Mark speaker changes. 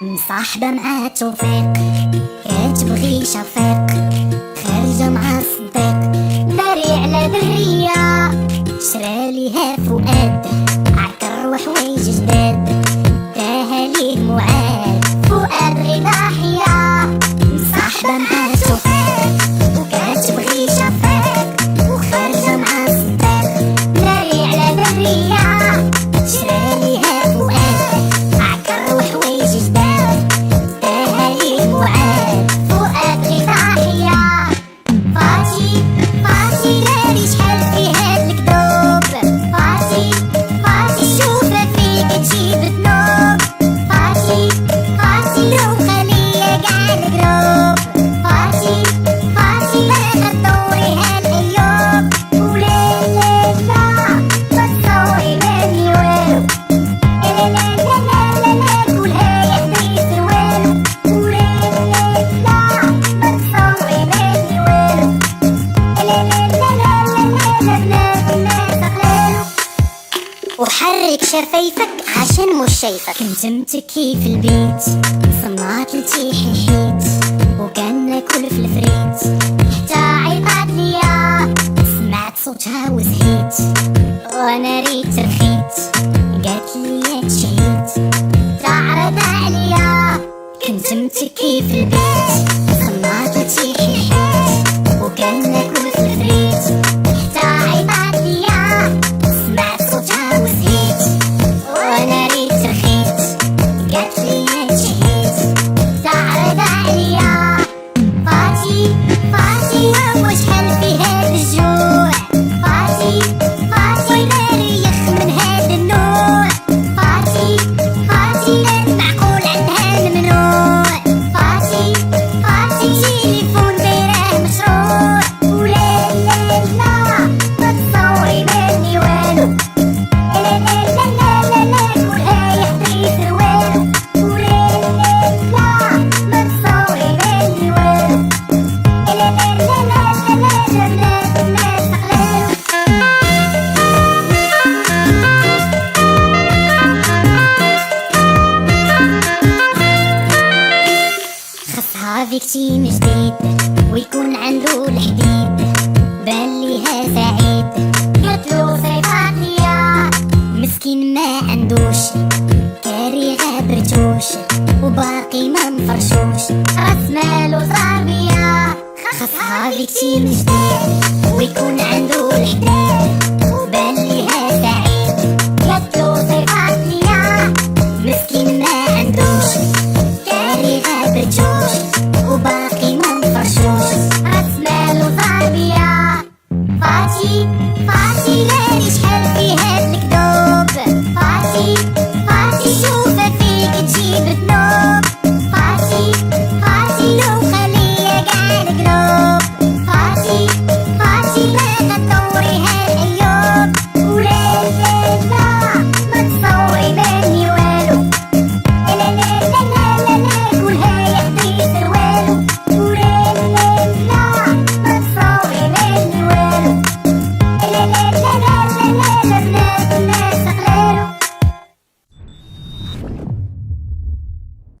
Speaker 1: مصاحبة مع توفيق كتبغي شفيق، خارجة مع صديق داري على درية، شرا ليها فؤاد عكر وحوايج جداد، داها ليه معاد فؤاد غير ضاحية. مصاحبة مع توفيق وكتبغي شفيق، وخارجة مع صديق داري على درية، شرا ليها فؤاد عكر وحوايج جداد، فؤاد غير ضاحية. فاتي داري شحال في هاد الكذوب، فاتي شوفها فيك تجيب ذنوب، فاتي لو خلية قاع القلوب، فاتي باغا تدوري هالأيوب، ولا لا ما تصوري مني والو، لا كلها يحضي سروالو، وحرك شفايفك عشان مش شايفك. كنت متكي في البيت صنعت لتيح الحيط، وكان ناكل في الفريت حتى عيطات ليا، سمعت صوتها وزهيت وانا ريت رخيت، قالت لي تشهيت تعرض عليا. كنت متكي في البيت صنعت لتيح الحيط، وكان ناكل في الفريت حتى عيطات ليا، سمعت صوتها وزهيت وانا ريت رخيت، قالت لي تشهيت تعرض عليا. فاتي وشحال في هاد الجوع، فاتي ناريخ من هاد النوع، فاتي معقول عندها الممنوع، فاتي تليفون دايره مشروع، ولا ما تصوري مني والو، لا كلها يحضي سروالو، ولا ما تصوري مني والو، لا خصها فيك تيم جديد ويكون عنده الحديد، بان ليها سعيد قالتلو صيفات ليا، مسكين ما عندوش كاري غابرتوش، وباقي ما مفرشوش راس مالو صار بيا. خصها فيك تيم جديد ويكون عنده الحديد،